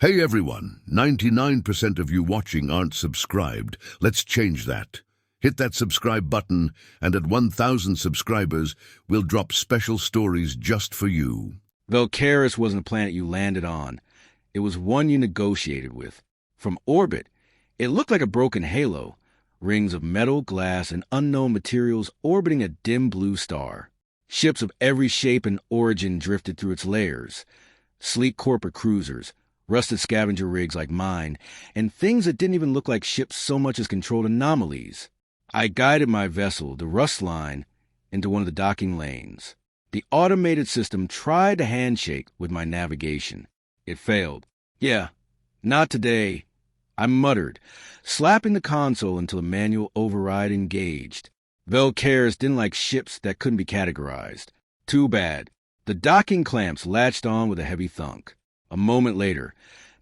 Hey everyone, 99% of you watching aren't subscribed. Let's change that. Hit that subscribe button, and at 1,000 subscribers, we'll drop special stories just for you. Velcaris wasn't a planet you landed on. It was one you negotiated with. From orbit, it looked like a broken halo, rings of metal, glass, and unknown materials orbiting a dim blue star. Ships of every shape and origin drifted through its layers. Sleek corporate cruisers, rusted scavenger rigs like mine, and things that didn't even look like ships so much as controlled anomalies. I guided my vessel, the Rust Line, into one of the docking lanes. The automated system tried to handshake with my navigation. It failed. Yeah, not today, I muttered, slapping the console until the manual override engaged. Velcaris didn't like ships that couldn't be categorized. Too bad. The docking clamps latched on with a heavy thunk. A moment later,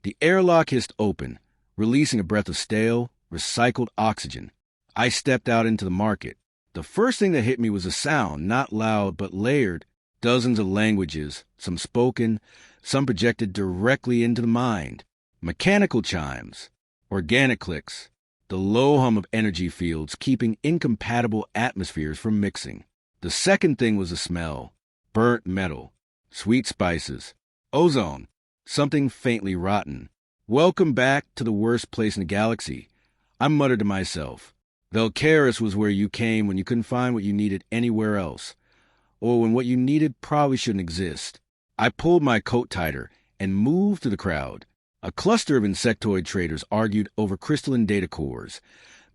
the airlock hissed open, releasing a breath of stale, recycled oxygen. I stepped out into the market. The first thing that hit me was a sound, not loud but layered. Dozens of languages, some spoken, some projected directly into the mind. Mechanical chimes, organic clicks, the low hum of energy fields keeping incompatible atmospheres from mixing. The second thing was a smell. Burnt metal, sweet spices, ozone, something faintly rotten. Welcome back to the worst place in the galaxy, I muttered to myself. Velcaris was where you came when you couldn't find what you needed anywhere else, or when what you needed probably shouldn't exist. I pulled my coat tighter and moved through the crowd. A cluster of insectoid traders argued over crystalline data cores,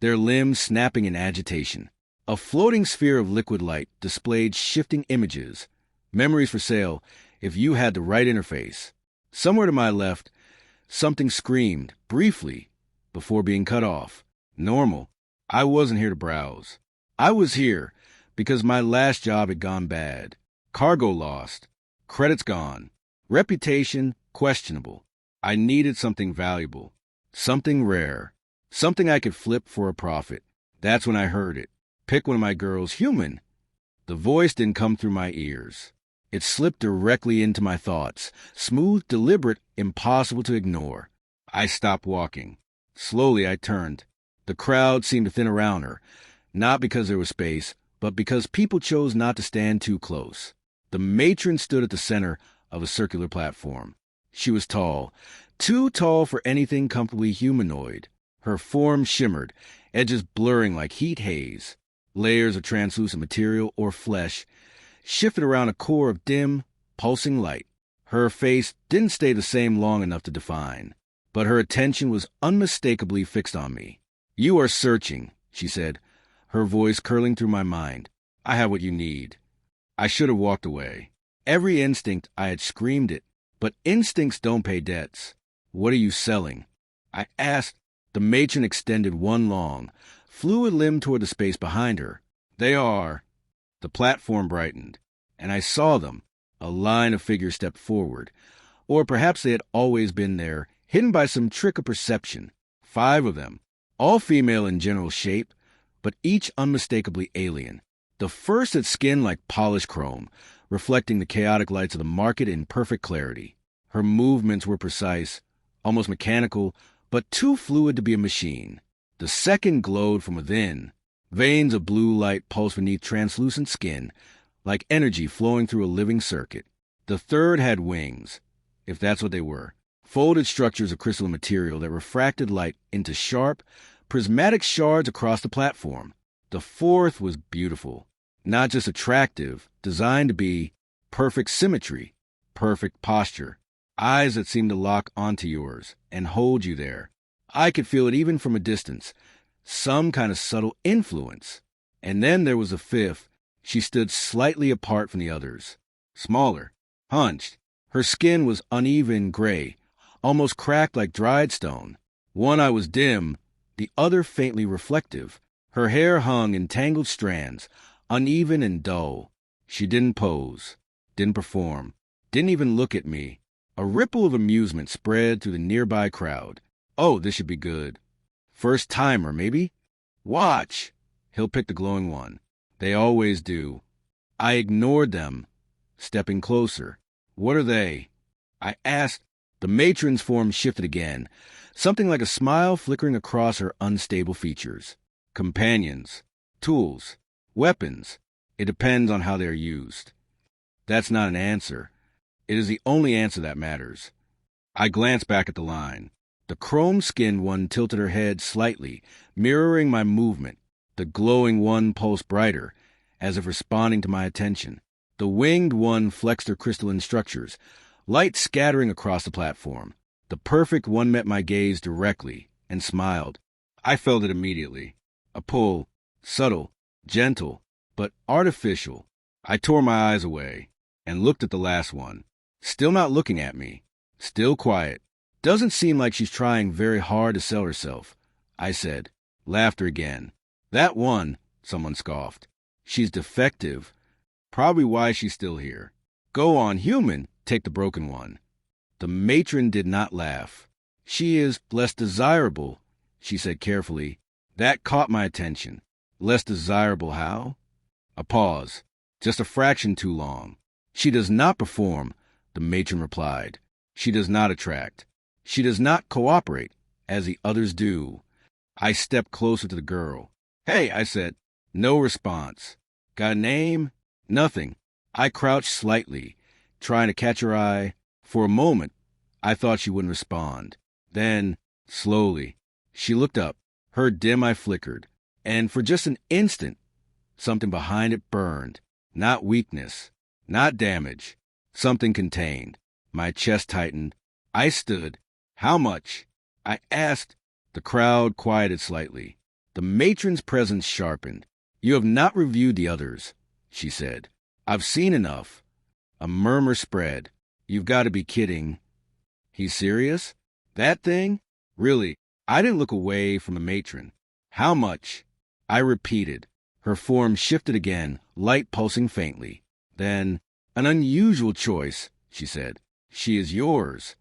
their limbs snapping in agitation. A floating sphere of liquid light displayed shifting images, memories for sale if you had the right interface. Somewhere to my left, something screamed, briefly, before being cut off. Normal. I wasn't here to browse. I was here because my last job had gone bad. Cargo lost. Credits gone. Reputation questionable. I needed something valuable. Something rare. Something I could flip for a profit. That's when I heard it. Pick one of my girls, human. The voice didn't come through my ears. It slipped directly into my thoughts, smooth, deliberate, impossible to ignore. I stopped walking. Slowly I turned. The crowd seemed to thin around her, not because there was space, but because people chose not to stand too close. The matron stood at the center of a circular platform. She was tall, too tall for anything comfortably humanoid. Her form shimmered, edges blurring like heat haze. Layers of translucent material or flesh shifted around a core of dim, pulsing light. Her face didn't stay the same long enough to define, but her attention was unmistakably fixed on me. You are searching, she said, her voice curling through my mind. I have what you need. I should have walked away. Every instinct I had screamed it, but instincts don't pay debts. What are you selling? I asked. The matron extended one long, fluid limb toward the space behind her. They are. The platform brightened, and I saw them. A line of figures stepped forward. Or perhaps they had always been there, hidden by some trick of perception. 5 of them, all female in general shape, but each unmistakably alien. The first had skin like polished chrome, reflecting the chaotic lights of the market in perfect clarity. Her movements were precise, almost mechanical, but too fluid to be a machine. The second glowed from within. Veins of blue light pulsed beneath translucent skin, like energy flowing through a living circuit. The third had wings, if that's what they were, folded structures of crystalline material that refracted light into sharp, prismatic shards across the platform. The fourth was beautiful, not just attractive, designed to be perfect symmetry, perfect posture, eyes that seemed to lock onto yours and hold you there. I could feel it even from a distance, some kind of subtle influence. And then there was a fifth. She stood slightly apart from the others, smaller, hunched. Her skin was uneven gray, almost cracked like dried stone. One eye was dim, the other faintly reflective. Her hair hung in tangled strands, uneven and dull. She didn't pose, didn't perform, didn't even look at me. A ripple of amusement spread through the nearby crowd. Oh, this should be good. First timer, maybe? Watch! He'll pick the glowing one. They always do. I ignored them, stepping closer. What are they? I asked. The The matron's form shifted again, something like a smile flickering across her unstable features. Companions, tools, weapons. It depends on how they are used. That's not an answer. It is the only answer that matters. I glanced back at the line. The chrome-skinned one tilted her head slightly, mirroring my movement. The glowing one pulsed brighter, as if responding to my attention. The winged one flexed her crystalline structures, light scattering across the platform. The perfect one met my gaze directly and smiled. I felt it immediately. A pull, subtle, gentle, but artificial. I tore my eyes away and looked at the last one. Still not looking at me. Still quiet. Doesn't seem like she's trying very hard to sell herself, I said. Laughter again. That one, someone scoffed. She's defective. Probably why she's still here. Go on, human, take the broken one. The matron did not laugh. She is less desirable, she said carefully. That caught my attention. Less desirable how? A pause. Just a fraction too long. She does not perform, the matron replied. She does not attract. She does not cooperate, as the others do. I stepped closer to the girl. Hey, I said. No response. Got a name? Nothing. I crouched slightly, trying to catch her eye. For a moment, I thought she wouldn't respond. Then, slowly, she looked up. Her dim eye flickered, and for just an instant, something behind it burned. Not weakness, not damage, something contained. My chest tightened. I stood. How much? I asked. The crowd quieted slightly. The matron's presence sharpened. You have not reviewed the others, she said. I've seen enough. A murmur spread. You've got to be kidding. He's serious? That thing? Really? I didn't look away from the matron. How much? I repeated. Her form shifted again, light pulsing faintly. Then, an unusual choice, she said. She is yours.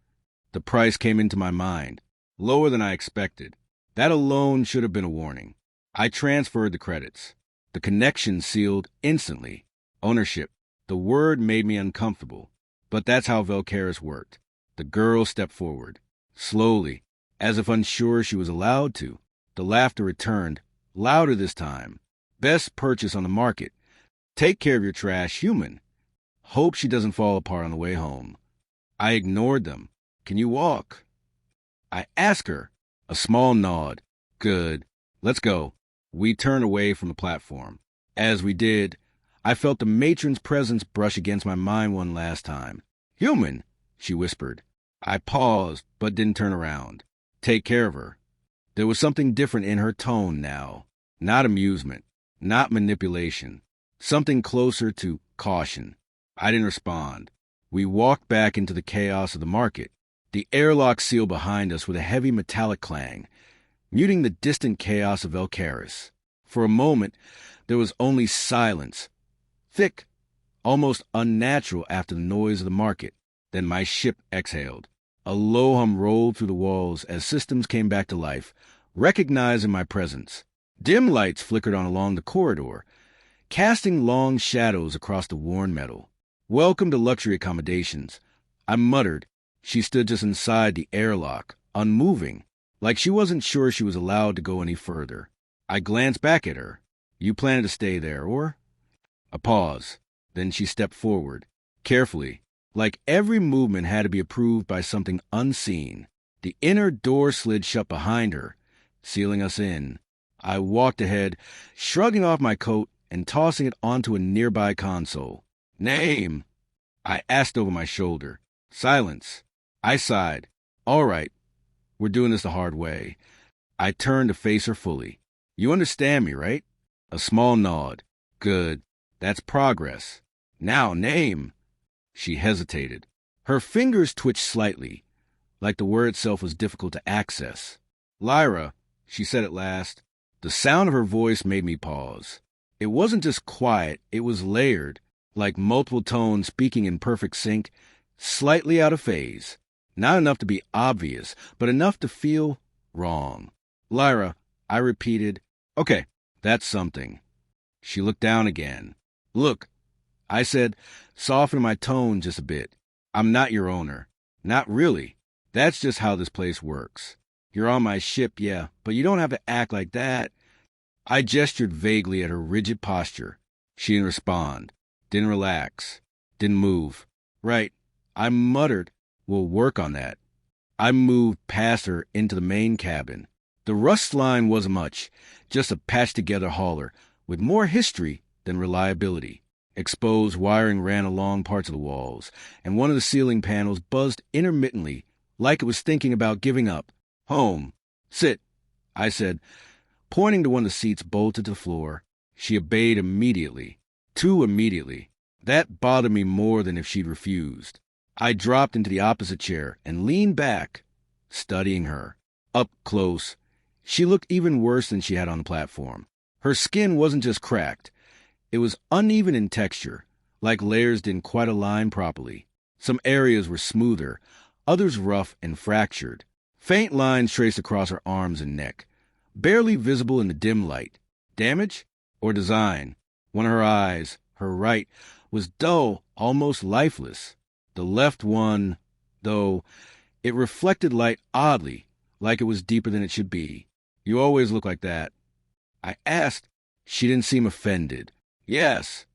The price came into my mind. Lower than I expected. That alone should have been a warning. I transferred the credits. The connection sealed instantly. Ownership. The word made me uncomfortable. But that's how Velcaris worked. The girl stepped forward. Slowly, as if unsure she was allowed to. The laughter returned, louder this time. Best purchase on the market. Take care of your trash, human. Hope she doesn't fall apart on the way home. I ignored them. Can you walk? I asked her. A small nod. Good. Let's go. We turned away from the platform. As we did, I felt the matron's presence brush against my mind one last time. Human, she whispered. I paused, but didn't turn around. Take care of her. There was something different in her tone now. Not amusement. Not manipulation. Something closer to caution. I didn't respond. We walked back into the chaos of the market. The airlock sealed behind us with a heavy metallic clang, muting the distant chaos of Velcaris. For a moment, there was only silence. Thick, almost unnatural after the noise of the market. Then my ship exhaled. A low hum rolled through the walls as systems came back to life, recognizing my presence. Dim lights flickered on along the corridor, casting long shadows across the worn metal. Welcome to luxury accommodations. I muttered. She stood just inside the airlock, unmoving, like she wasn't sure she was allowed to go any further. I glanced back at her. You planning to stay there, or? A pause. Then she stepped forward, carefully, like every movement had to be approved by something unseen. The inner door slid shut behind her, sealing us in. I walked ahead, shrugging off my coat and tossing it onto a nearby console. Name? I asked over my shoulder. Silence. I sighed. All right. We're doing this the hard way. I turned to face her fully. You understand me, right? A small nod. Good. That's progress. Now, name. She hesitated. Her fingers twitched slightly, like the word itself was difficult to access. Lyra, she said at last. The sound of her voice made me pause. It wasn't just quiet, it was layered, like multiple tones speaking in perfect sync, slightly out of phase. Not enough to be obvious, but enough to feel wrong. Lyra, I repeated. Okay, that's something. She looked down again. Look, I said, softening my tone just a bit. I'm not your owner. Not really. That's just how this place works. You're on my ship, yeah, but you don't have to act like that. I gestured vaguely at her rigid posture. She didn't respond, didn't relax, didn't move. Right, I muttered, we'll work on that. I moved past her into the main cabin. The rust line wasn't much, just a patched-together hauler with more history than reliability. Exposed wiring ran along parts of the walls, and one of the ceiling panels buzzed intermittently like it was thinking about giving up. Home. Sit, I said, pointing to one of the seats bolted to the floor. She obeyed immediately. Too immediately. That bothered me more than if she'd refused. I dropped into the opposite chair and leaned back, studying her. Up close, she looked even worse than she had on the platform. Her skin wasn't just cracked. It was uneven in texture, like layers didn't quite align properly. Some areas were smoother, others rough and fractured. Faint lines traced across her arms and neck, barely visible in the dim light. Damage or design? One of her eyes, her right, was dull, almost lifeless. The left one, though, it reflected light oddly, like it was deeper than it should be. You always look like that. I asked. She didn't seem offended. Yes.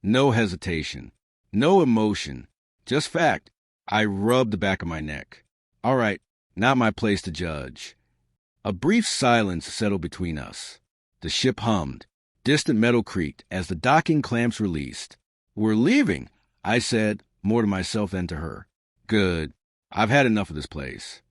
No hesitation. No emotion. Just fact. I rubbed the back of my neck. All right, not my place to judge. A brief silence settled between us. The ship hummed. Distant metal creaked as the docking clamps released. We're leaving, I said, more to myself than to her. Good. I've had enough of this place.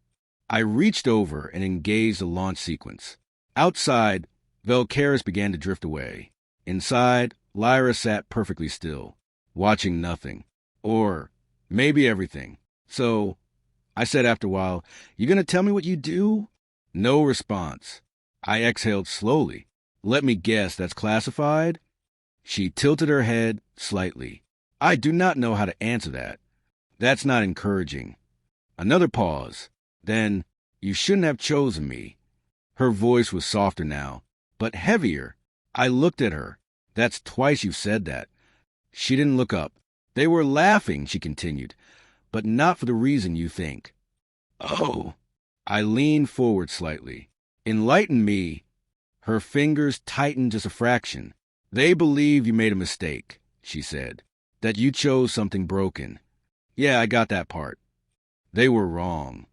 I reached over and engaged the launch sequence. Outside, Velcaris began to drift away. Inside, Lyra sat perfectly still, watching nothing. Or maybe everything. So, I said after a while, you gonna tell me what you do? No response. I exhaled slowly. Let me guess, that's classified? She tilted her head slightly. I do not know how to answer that. That's not encouraging. Another pause. Then, you shouldn't have chosen me. Her voice was softer now, but heavier. I looked at her. That's twice you've said that. She didn't look up. They were laughing, she continued, but not for the reason you think. Oh. I leaned forward slightly. Enlighten me. Her fingers tightened just a fraction. They believe you made a mistake, she said. That you chose something broken. Yeah, I got that part. They were wrong.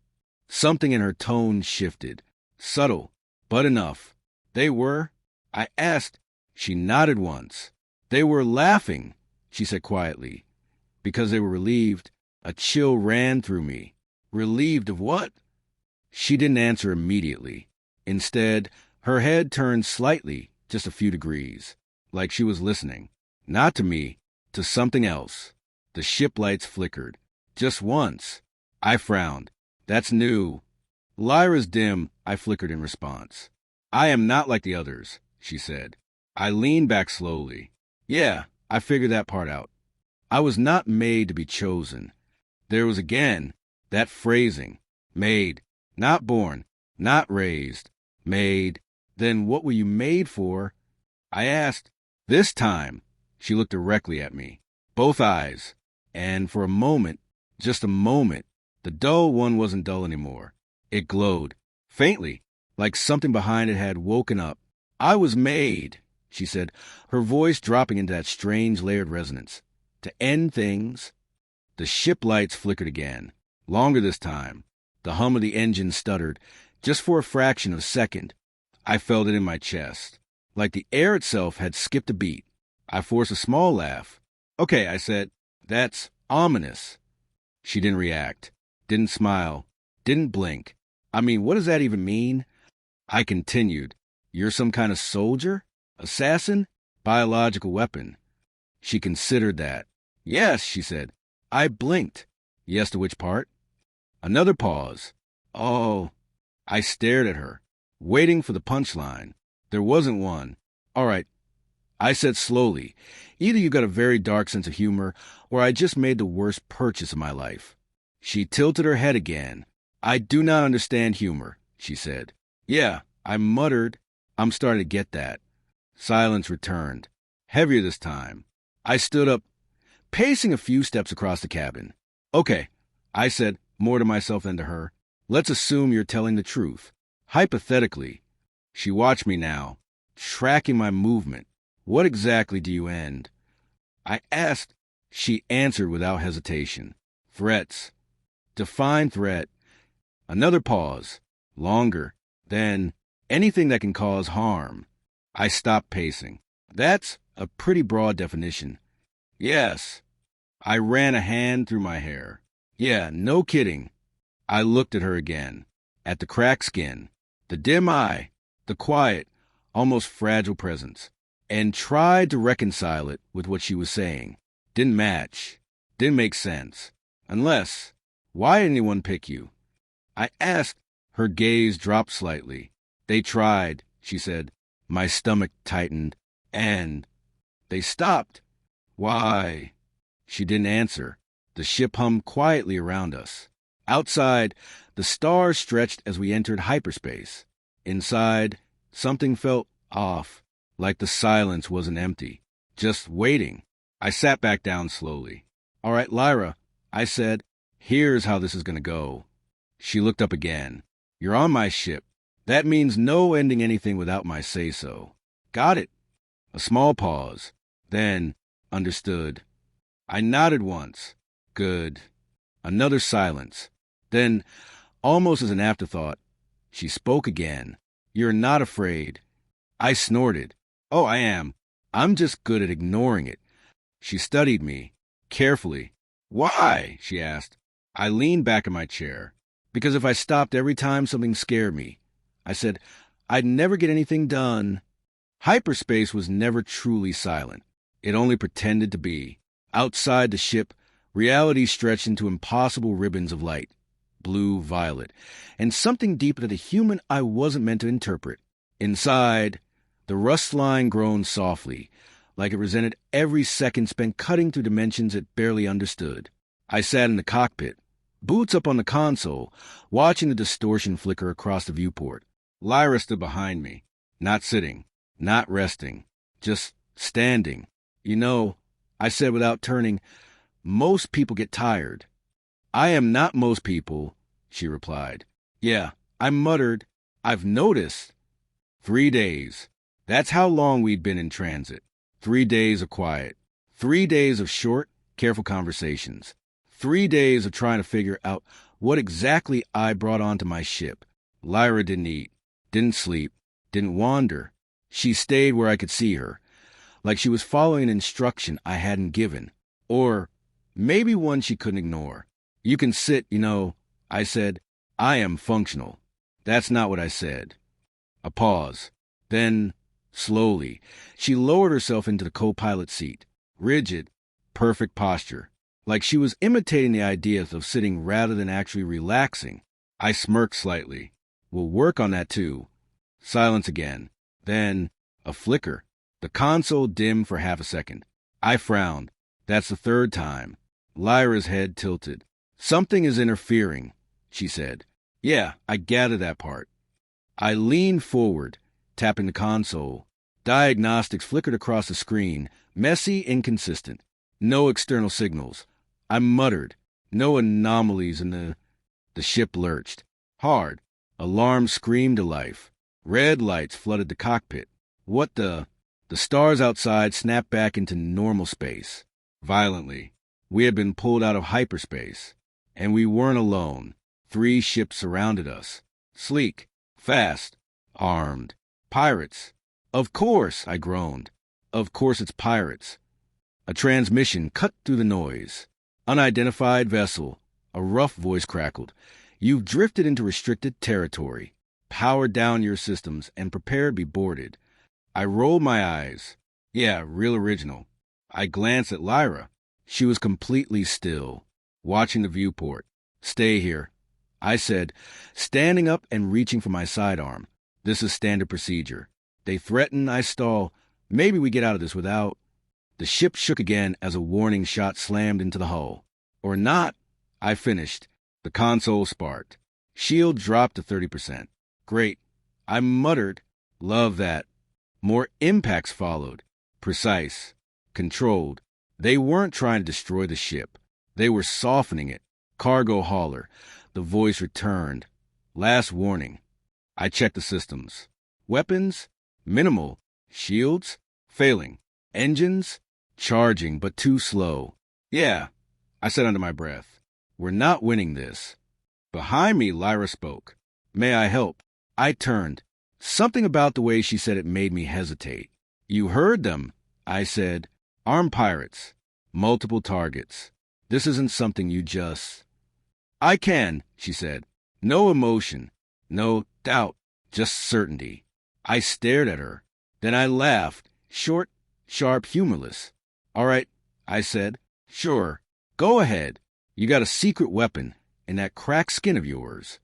Something in her tone shifted. Subtle, but enough. They were? I asked. She nodded once. They were laughing, she said quietly. Because they were relieved. A chill ran through me. Relieved of what? She didn't answer immediately. Instead, her head turned slightly, just a few degrees, like she was listening. Not to me, to something else. The ship lights flickered. Just once. I frowned. That's new. Lyra's dim, I flickered in response. I am not like the others, she said. I leaned back slowly. Yeah, I figured that part out. I was not made to be chosen. There was again that phrasing. Made. Not born. Not raised. Made. Then what were you made for? I asked. This time, she looked directly at me. Both eyes. And for a moment, just a moment, the dull one wasn't dull anymore. It glowed. Faintly, like something behind it had woken up. I was made, she said, her voice dropping into that strange layered resonance. To end things. The ship lights flickered again. Longer this time. The hum of the engine stuttered, just for a fraction of a second. I felt it in my chest, like the air itself had skipped a beat. I forced a small laugh. Okay, I said, that's ominous. She didn't react, didn't smile, didn't blink. I mean, what does that even mean? I continued, you're some kind of soldier? Assassin? Biological weapon. She considered that. Yes, she said. I blinked. Yes, to which part? Another pause. Oh. I stared at her, waiting for the punchline. There wasn't one. All right. I said slowly, either you got a very dark sense of humor, or I just made the worst purchase of my life. She tilted her head again. I do not understand humor, she said. Yeah, I muttered. I'm starting to get that. Silence returned, heavier this time. I stood up, pacing a few steps across the cabin. Okay, I said, more to myself than to her. Let's assume you're telling the truth. Hypothetically, she watched me now, tracking my movement. What exactly do you end? I asked. She answered without hesitation. Threats. Define threat. Another pause. Longer. Then, anything that can cause harm. I stopped pacing. That's a pretty broad definition. Yes. I ran a hand through my hair. Yeah, no kidding. I looked at her again. At the cracked skin. The dim eye. The quiet, almost fragile presence. And tried to reconcile it with what she was saying. Didn't match. Didn't make sense. Unless, why did anyone pick you? I asked. Her gaze dropped slightly. They tried, she said. My stomach tightened. And they stopped. Why? She didn't answer. The ship hummed quietly around us. Outside, the stars stretched as we entered hyperspace. Inside, something felt off, like the silence wasn't empty. Just waiting. I sat back down slowly. All right, Lyra, I said, here's how this is going to go. She looked up again. You're on my ship. That means no ending anything without my say-so. Got it. A small pause. Then, understood. I nodded once. Good. Another silence. Then, almost as an afterthought, she spoke again. You're not afraid. I snorted. Oh, I am. I'm just good at ignoring it. She studied me, carefully. Why? She asked. I leaned back in my chair. Because if I stopped every time something scared me, I said, I'd never get anything done. Hyperspace was never truly silent. It only pretended to be. Outside the ship, reality stretched into impossible ribbons of light. Blue, violet, and something deeper than a human I wasn't meant to interpret. Inside, the rust line groaned softly, like it resented every second spent cutting through dimensions it barely understood. I sat in the cockpit, boots up on the console, watching the distortion flicker across the viewport. Lyra stood behind me, not sitting, not resting, just standing. You know, I said without turning, most people get tired. I am not most people, she replied. Yeah, I muttered. I've noticed. 3 days. That's how long we'd been in transit. 3 days of quiet. 3 days of short, careful conversations. 3 days of trying to figure out what exactly I brought onto my ship. Lyra didn't eat, didn't sleep, didn't wander. She stayed where I could see her, like she was following an instruction I hadn't given, or maybe one she couldn't ignore. You can sit, you know, I said. I am functional. That's not what I said. A pause. Then, slowly, she lowered herself into the co-pilot seat. Rigid, perfect posture. Like she was imitating the idea of sitting rather than actually relaxing. I smirked slightly. We'll work on that too. Silence again. Then, a flicker. The console dimmed for half a second. I frowned. That's the third time. Lyra's head tilted. Something is interfering, she said. Yeah, I gather that part. I leaned forward, tapping the console. Diagnostics flickered across the screen, messy, inconsistent. No external signals. I muttered. No anomalies in the ship lurched. Hard. Alarms screamed to life. Red lights flooded the cockpit. What the... The stars outside snapped back into normal space. Violently. We had been pulled out of hyperspace. And we weren't alone. 3 ships surrounded us. Sleek. Fast. Armed. Pirates. Of course, I groaned. Of course it's pirates. A transmission cut through the noise. Unidentified vessel. A rough voice crackled. You've drifted into restricted territory. Power down your systems and prepare to be boarded. I rolled my eyes. Yeah, real original. I glanced at Lyra. She was completely still, watching the viewport. Stay here, I said, standing up and reaching for my sidearm. This is standard procedure. They threaten, I stall. Maybe we get out of this without... The ship shook again as a warning shot slammed into the hull. Or not, I finished. The console sparked. Shield dropped to 30%. Great. I muttered. Love that. More impacts followed. Precise. Controlled. They weren't trying to destroy the ship. They were softening it. Cargo hauler. The voice returned. Last warning. I checked the systems. Weapons? Minimal. Shields? Failing. Engines? Charging, but too slow. Yeah, I said under my breath. We're not winning this. Behind me, Lyra spoke. May I help? I turned. Something about the way she said it made me hesitate. You heard them, I said. Armed pirates. Multiple targets. This isn't something you just... I can, she said. No emotion. No doubt. Just certainty. I stared at her. Then I laughed. Short, sharp, humorless. All right, I said. Sure. Go ahead. You got a secret weapon in that cracked skin of yours.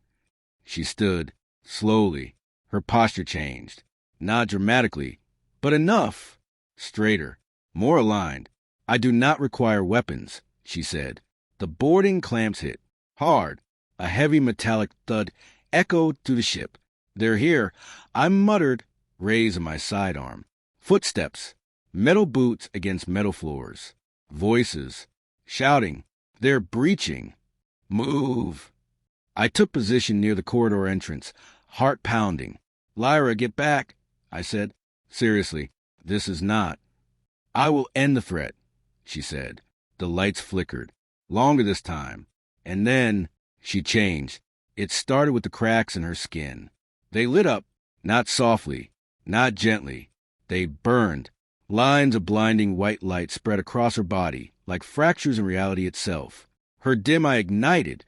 She stood, slowly. Her posture changed. Not dramatically, but enough. Straighter, more aligned. I do not require weapons, she said. The boarding clamps hit. Hard. A heavy metallic thud echoed through the ship. They're here, I muttered, raising my sidearm. Footsteps. Metal boots against metal floors. Voices. Shouting. They're breaching. Move. I took position near the corridor entrance, heart pounding. Lyra, get back, I said. Seriously, this is not. I will end the threat, she said. The lights flickered. Longer this time. And then she changed. It started with the cracks in her skin. They lit up, not softly, not gently. They burned. Lines of blinding white light spread across her body, like fractures in reality itself. Her dim eye ignited,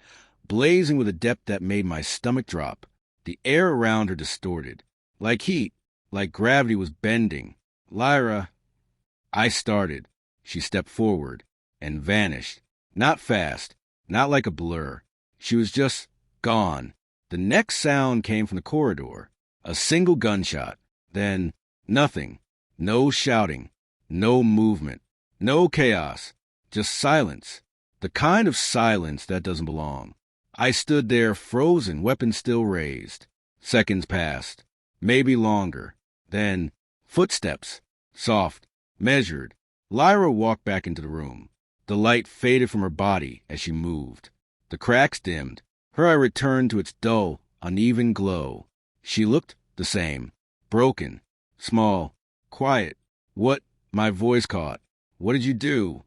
blazing with a depth that made my stomach drop. The air around her distorted. Like heat, like gravity was bending. Lyra... I started. She stepped forward and vanished. Not fast, not like a blur. She was just gone. The next sound came from the corridor. A single gunshot. Then nothing. No shouting. No movement. No chaos. Just silence. The kind of silence that doesn't belong. I stood there frozen, weapon still raised. Seconds passed. Maybe longer. Then footsteps. Soft. Measured. Lyra walked back into the room. The light faded from her body as she moved. The cracks dimmed. Her eye returned to its dull, uneven glow. She looked the same. Broken. Small. Quiet. What? My voice caught. What did you do?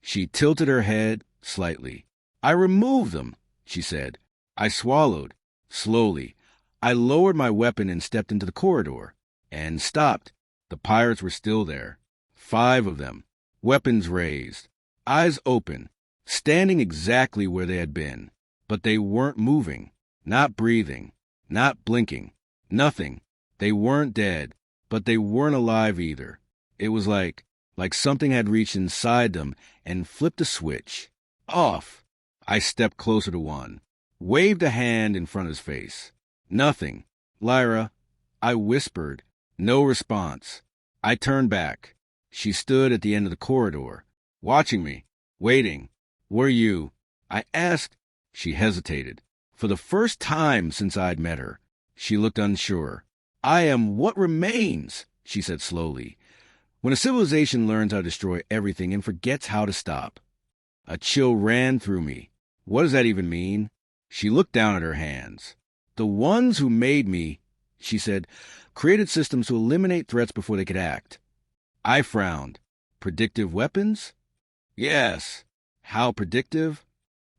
She tilted her head slightly. I removed them, she said. I swallowed. Slowly. I lowered my weapon and stepped into the corridor. And stopped. The pirates were still there. 5 of them. Weapons raised. Eyes open. Standing exactly where they had been. But they weren't moving. Not breathing. Not blinking. Nothing. They weren't dead. But they weren't alive either. It was like something had reached inside them and flipped a switch. Off. I stepped closer to one. Waved a hand in front of his face. Nothing. Lyra. I whispered. No response. I turned back. She stood at the end of the corridor, watching me, waiting. Were you? I asked. She hesitated. For the first time since I'd met her, she looked unsure. I am what remains, she said slowly. When a civilization learns how to destroy everything and forgets how to stop. A chill ran through me. What does that even mean? She looked down at her hands. The ones who made me, she said, created systems to eliminate threats before they could act. I frowned. Predictive weapons? Yes. How predictive?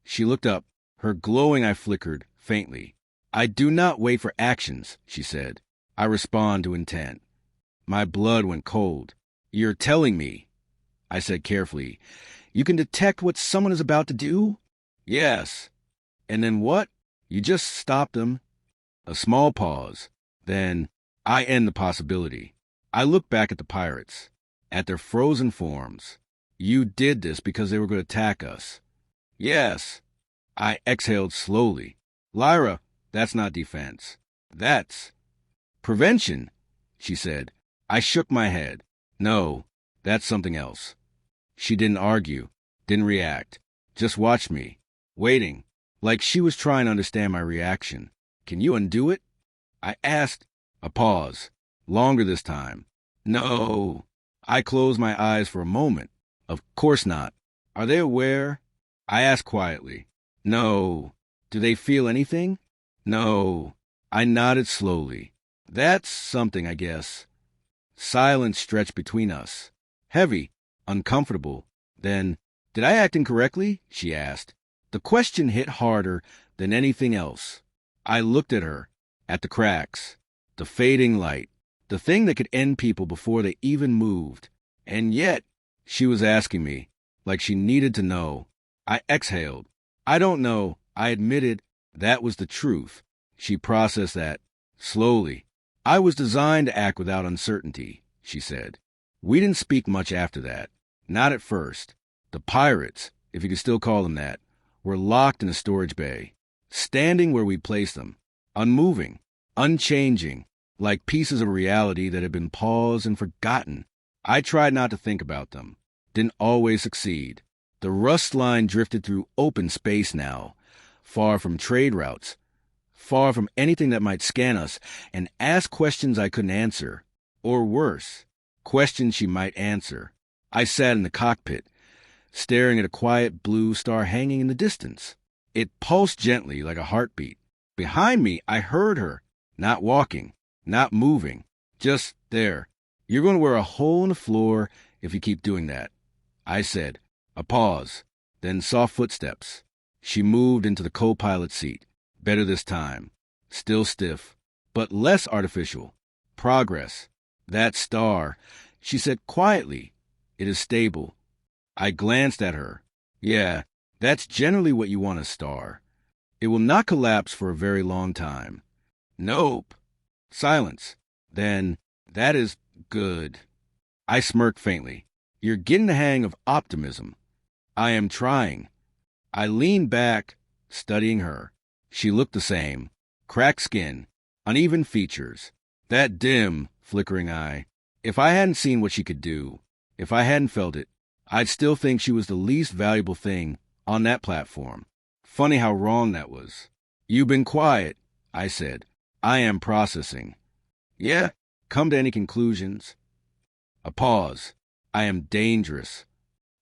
She looked up. Her glowing eye flickered, faintly. I do not wait for actions, she said. I respond to intent. My blood went cold. You're telling me, I said carefully, you can detect what someone is about to do? Yes. And then what? You just stop them. A small pause. Then, I end the possibility. I look back at the pirates, at their frozen forms. You did this because they were going to attack us. Yes. I exhaled slowly. Lyra, that's not defense. That's prevention, she said. I shook my head. No, that's something else. She didn't argue, didn't react, just watched me, waiting, like she was trying to understand my reaction. Can you undo it? I asked. A pause. Longer this time. No. I closed my eyes for a moment. Of course not. Are they aware? I asked quietly. No. Do they feel anything? No. I nodded slowly. That's something, I guess. Silence stretched between us. Heavy, uncomfortable. Then, did I act incorrectly? She asked. The question hit harder than anything else. I looked at her, at the cracks, the fading light, the thing that could end people before they even moved. And yet, she was asking me, like she needed to know. I exhaled. I don't know. I admitted that was the truth. She processed that, slowly. I was designed to act without uncertainty, she said. We didn't speak much after that. Not at first. The pirates, if you could still call them that, were locked in a storage bay, standing where we placed them, unmoving, unchanging, like pieces of reality that had been paused and forgotten. I tried not to think about them. Didn't always succeed. The rust line drifted through open space now, far from trade routes, far from anything that might scan us and ask questions I couldn't answer, or worse, questions she might answer. I sat in the cockpit, staring at a quiet blue star hanging in the distance. It pulsed gently like a heartbeat. Behind me, I heard her, not walking, not moving, just there. You're going to wear a hole in the floor if you keep doing that, I said. A pause, then soft footsteps. She moved into the co-pilot seat. Better this time. Still stiff, but less artificial. Progress. That star, she said quietly. It is stable. I glanced at her. Yeah, that's generally what you want a star. It will not collapse for a very long time. Nope. Silence. Then, that is good. I smirked faintly. You're getting the hang of optimism. I am trying. I leaned back, studying her. She looked the same. Cracked skin, uneven features, that dim, flickering eye. If I hadn't seen what she could do, if I hadn't felt it, I'd still think she was the least valuable thing on that platform. Funny how wrong that was. You've been quiet, I said. I am processing. Yeah, come to any conclusions. A pause. I am dangerous.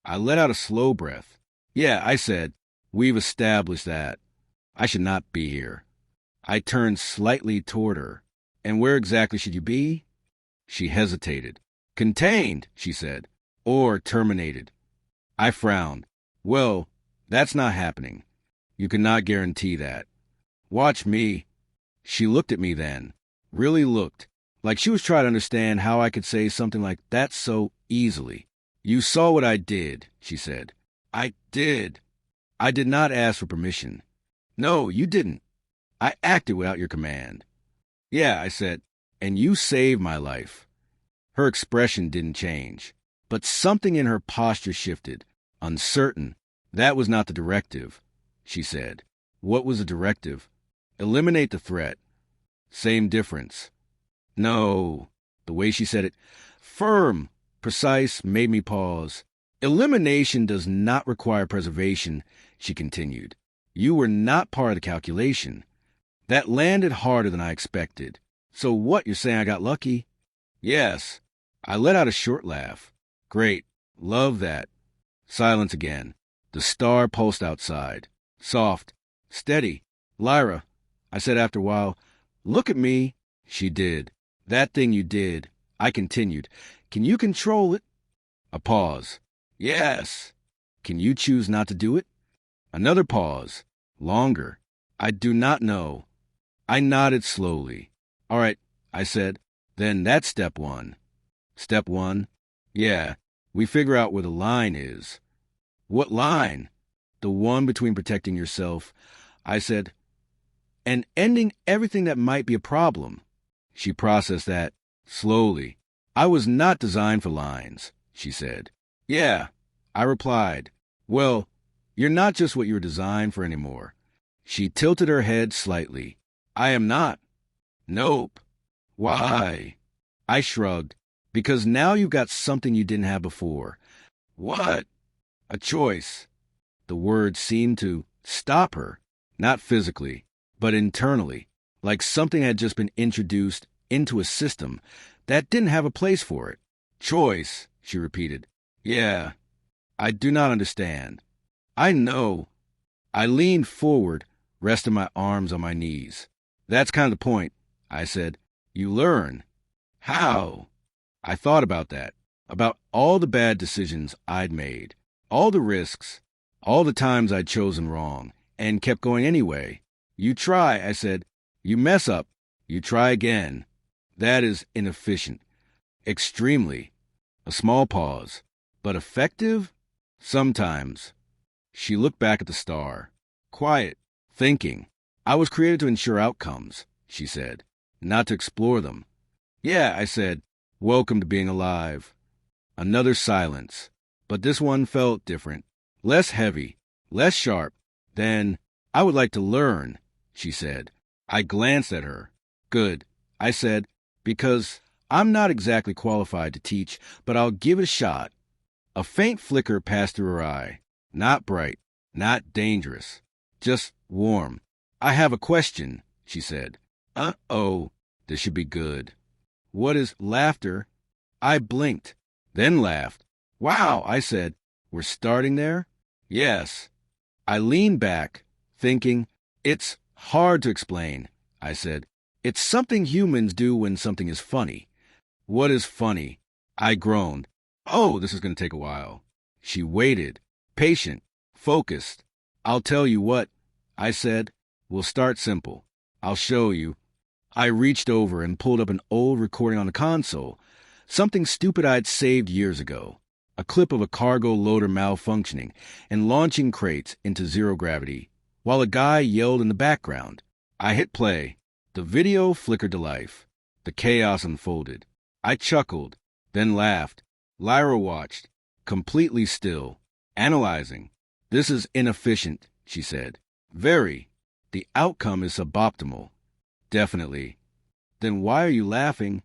I let out a slow breath. Yeah, I said, we've established that. I should not be here. I turned slightly toward her. And where exactly should you be? She hesitated. Contained, she said, or terminated. I frowned. Well, that's not happening. You cannot guarantee that. Watch me. She looked at me then, really looked, like she was trying to understand how I could say something like that so easily. You saw what I did, she said. I did. I did not ask for permission. No, you didn't. I acted without your command. Yeah, I said, and you saved my life. Her expression didn't change, but something in her posture shifted, uncertain. That was not the directive, she said. What was the directive? Eliminate the threat. Same difference. No, the way she said it, firm, precise, made me pause. Elimination does not require preservation, she continued. You were not part of the calculation. That landed harder than I expected. So what, you're saying I got lucky? Yes. I let out a short laugh. Great. Love that. Silence again. The star pulsed outside. Soft. Steady. Lyra, I said after a while, look at me. She did. That thing you did. I continued. Can you control it? A pause. Yes. Can you choose not to do it? Another pause. Longer. I do not know. I nodded slowly. All right, I said. Then that's step one. Step one? Yeah. We figure out where the line is. What line? The one between protecting yourself, I said, and ending everything that might be a problem. She processed that slowly. I was not designed for lines, she said. Yeah, I replied. Well, you're not just what you were designed for anymore. She tilted her head slightly. I am not. Nope. Why? I shrugged. Because now you've got something you didn't have before. What? A choice. The words seemed to stop her, not physically, but internally, like something had just been introduced into a system that didn't have a place for it. Choice, she repeated. Yeah, I do not understand. I know. I leaned forward, resting my arms on my knees. That's kind of the point, I said. You learn. How? I thought about that, about all the bad decisions I'd made, all the risks, all the times I'd chosen wrong, and kept going anyway. You try, I said. You mess up. You try again. That is inefficient. Extremely. A small pause. But effective? Sometimes. She looked back at the star. Quiet. Thinking. I was created to ensure outcomes, she said, not to explore them. Yeah, I said. Welcome to being alive. Another silence. But this one felt different. Less heavy. Less sharp. Then, I would like to learn, she said. I glanced at her. Good, I said, because I'm not exactly qualified to teach, but I'll give it a shot. A faint flicker passed through her eye. Not bright, not dangerous, just warm. I have a question, she said. Uh-oh, this should be good. What is laughter? I blinked, then laughed. Wow, I said. We're starting there? Yes. I leaned back, thinking, it's hard to explain, I said. It's something humans do when something is funny. What is funny? I groaned. Oh, this is going to take a while. She waited, patient, focused. I'll tell you what, I said. We'll start simple. I'll show you. I reached over and pulled up an old recording on the console, something stupid I'd saved years ago. A clip of a cargo loader malfunctioning and launching crates into zero gravity, while a guy yelled in the background. I hit play. The video flickered to life. The chaos unfolded. I chuckled, then laughed. Lyra watched, completely still, analyzing. This is inefficient, she said. Very. The outcome is suboptimal. Definitely. Then why are you laughing?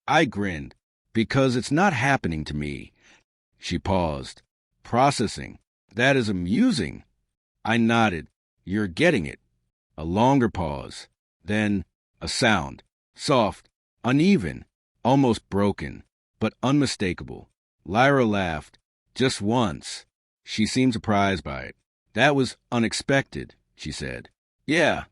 I grinned. Because it's not happening to me. She paused. Processing. That is amusing. I nodded. You're getting it. A longer pause. Then a sound. Soft, uneven, almost broken, but unmistakable. Lyra laughed. Just once. She seemed surprised by it. That was unexpected, she said. Yeah,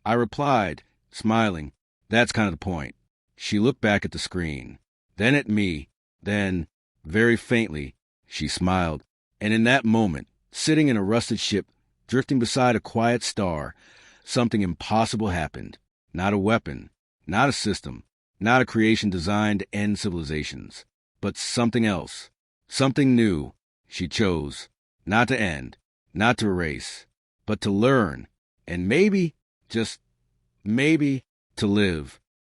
I replied, smiling. That's kind of the point. She looked back at the screen, then at me, then, very faintly, she smiled. And in that moment, sitting in a rusted ship, drifting beside a quiet star, something impossible happened. Not a weapon, not a system, not a creation designed to end civilizations, but something else, something new. She chose, not to end, not to erase, but to learn, and maybe, just maybe, to live.